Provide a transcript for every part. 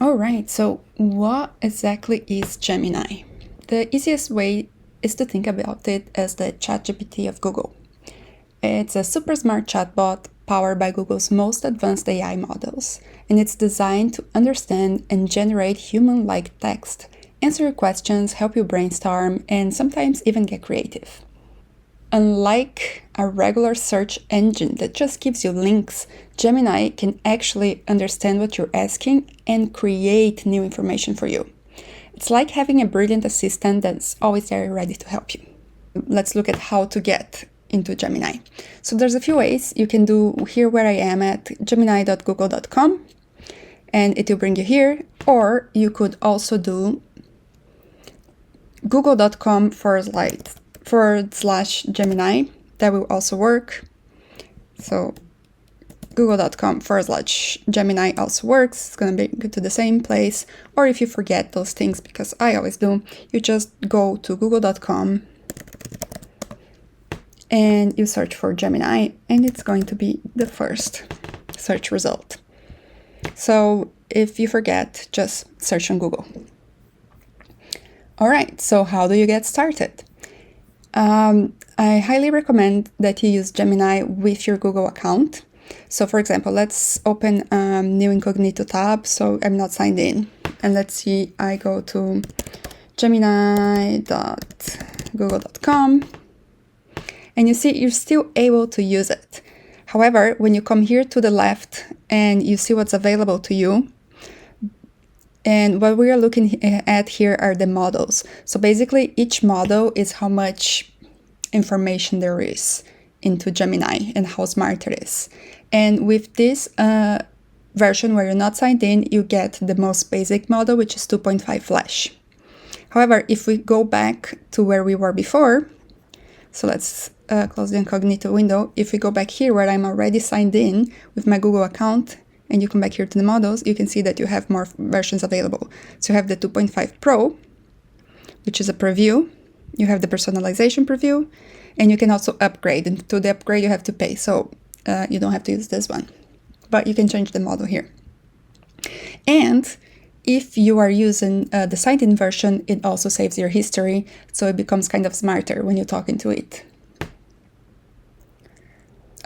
All right, so what exactly is Gemini? The easiest way is to think about it as the ChatGPT of Google. It's a super smart chatbot powered by Google's most advanced AI models, and it's designed to understand and generate human-like text, answer your questions, help you brainstorm, and sometimes even get creative. Unlike a regular search engine that just gives you links, Gemini can actually understand what you're asking and create new information for you. It's like having a brilliant assistant that's always there ready to help you. Let's look at how to get into Gemini. So there's a few ways. You can do here where I am at gemini.google.com and it will bring you here, or you could also do google.com/Gemini. That will also work. So google.com/Gemini also works. It's going to bring you to the same place. Or if you forget those things, because I always do, you just go to google.com and you search for Gemini, and it's going to be the first search result. So if you forget, just search on Google. All right, so how do you get started? I highly recommend that you use Gemini with your Google account. So for example, let's open a new incognito tab, so I'm not signed in. And let's see, I go to gemini.google.com. And you see, you're still able to use it. However, when you come here to the left and you see what's available to you, and what we are looking at here are the models. So basically, each model is how much information there is into Gemini and how smart it is. And with this version where you're not signed in, you get the most basic model, which is 2.5 Flash. However, if we go back to where we were before, so let's close the incognito window. If we go back here where I'm already signed in with my Google account, and you come back here to the models, you can see that you have more versions available. So you have the 2.5 Pro, which is a preview. You have the personalization preview, and you can also upgrade. And to the upgrade, you have to pay. So you don't have to use this one, but you can change the model here. And if you are using the signed-in version, it also saves your history, so it becomes kind of smarter when you're talking to it.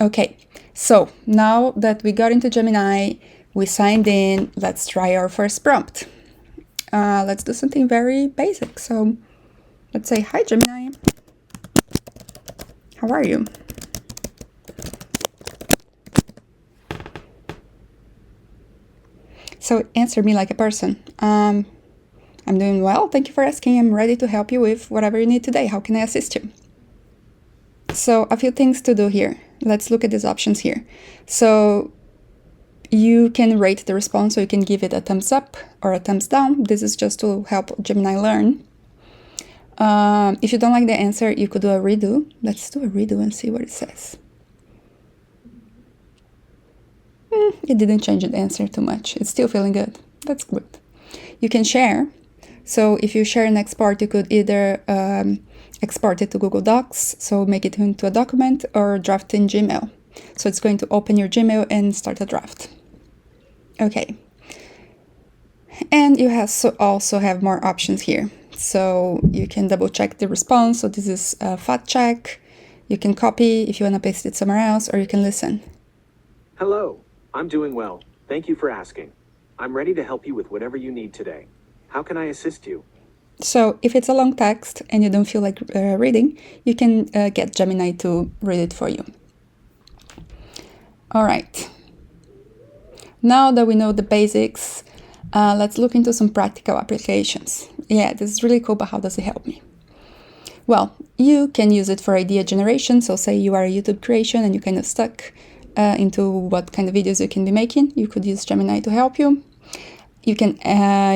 Okay, so now that we got into Gemini, we signed in, let's try our first prompt. Let's do something very basic. So let's say, hi Gemini, how are you? So answer me like a person. I'm doing well, thank you for asking. I'm ready to help you with whatever you need today. How can I assist you? So a few things to do here. Let's look at these options here. So you can rate the response, so you can give it a thumbs up or a thumbs down. This is just to help Gemini learn. If you don't like the answer, you could do a redo. Let's do a redo and see what it says. It didn't change the answer too much. It's still feeling good. That's good. You can share. So if you share and export, you could either export it to Google Docs, so make it into a document, or draft in Gmail. So it's going to open your Gmail and start a draft. Okay. And you also have more options here. So you can double check the response. So this is a fact check. You can copy if you want to paste it somewhere else, or you can listen. Hello, I'm doing well. Thank you for asking. I'm ready to help you with whatever you need today. How can I assist you? So if it's a long text and you don't feel like reading, you can get Gemini to read it for you. All right. Now that we know the basics, let's look into some practical applications. Yeah, this is really cool, but how does it help me? Well, you can use it for idea generation. So say you are a YouTube creation and you're kind of stuck into what kind of videos you can be making. You could use Gemini to help you. You can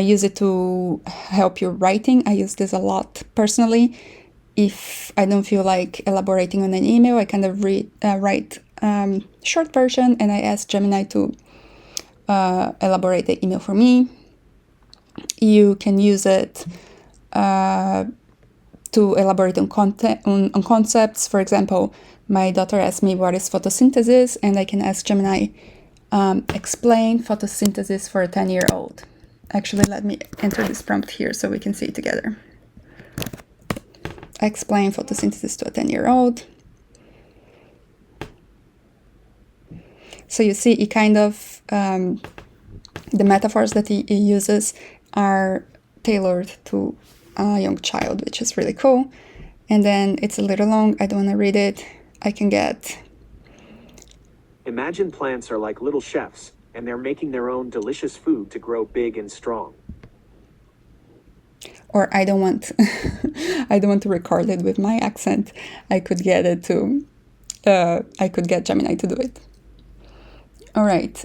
use it to help your writing. I use this a lot personally. If I don't feel like elaborating on an email, I kind of write short version and I ask Gemini to elaborate the email for me. You can use it to elaborate on concepts. For example, my daughter asked me what is photosynthesis, and I can ask Gemini, explain photosynthesis for a 10-year-old. Actually, let me enter this prompt here so we can see it together. Explain photosynthesis to a 10-year-old. So you see, it kind of, the metaphors that he uses are tailored to a young child, which is really cool. And then it's a little long. I don't want to read it. I can get... Imagine plants are like little chefs, and they're making their own delicious food to grow big and strong. Or I don't want, I don't want to record it with my accent. I could get it to, I could get Gemini to do it. All right.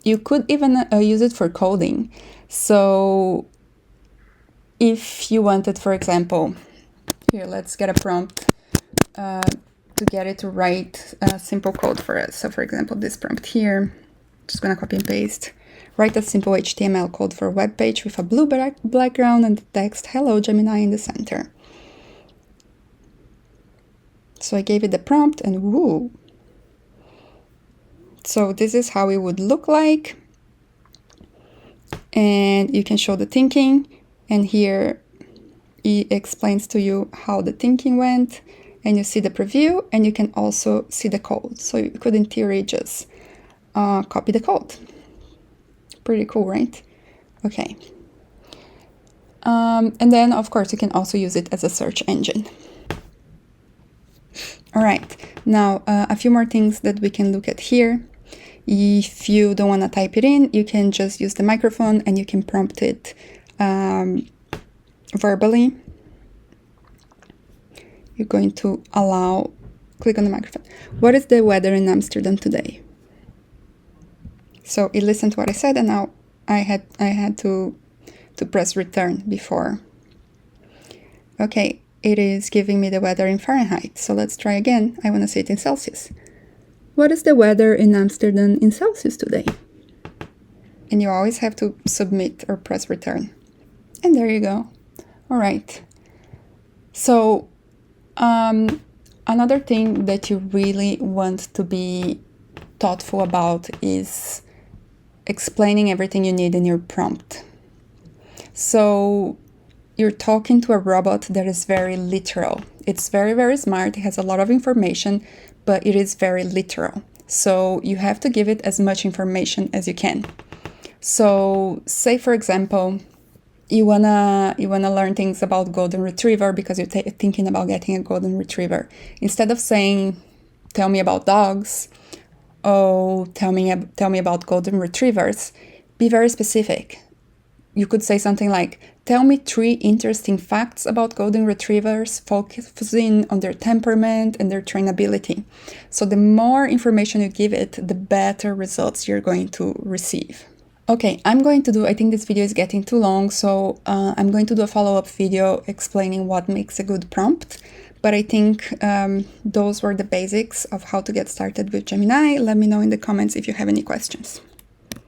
You could even use it for coding. So if you wanted, for example, here, let's get a prompt to get it to write a simple code for us. So for example, this prompt here, just gonna copy and paste. Write a simple HTML code for a web page with a blue background and the text "Hello Gemini" in the center. So I gave it the prompt and woo. So this is how it would look like. And you can show the thinking. And here it explains to you how the thinking went. And you see the preview, and you can also see the code. So you could, in theory, just copy the code. Pretty cool, right? Okay. And then, of course, you can also use it as a search engine. All right. Now, a few more things that we can look at here. If you don't want to type it in, you can just use the microphone and you can prompt it verbally. You're going to click on the microphone. What is the weather in Amsterdam today? So it listened to what I said, and now I had to press return before. Okay, it is giving me the weather in Fahrenheit. So let's try again. I want to say it in Celsius. What is the weather in Amsterdam in Celsius today? And you always have to submit or press return. And there you go. All right. So another thing that you really want to be thoughtful about is explaining everything you need in your prompt. So you're talking to a robot that is very literal. It's very, very smart. It has a lot of information, but it is very literal. So you have to give it as much information as you can. So say, for example, you wanna learn things about golden retriever because you're thinking about getting a golden retriever. Instead of saying, tell me about dogs, or tell me about golden retrievers, be very specific. You could say something like, tell me 3 interesting facts about golden retrievers, focusing on their temperament and their trainability. So the more information you give it, the better results you're going to receive. Okay, I think this video is getting too long, so I'm going to do a follow-up video explaining what makes a good prompt. But I think those were the basics of how to get started with Gemini. Let me know in the comments if you have any questions.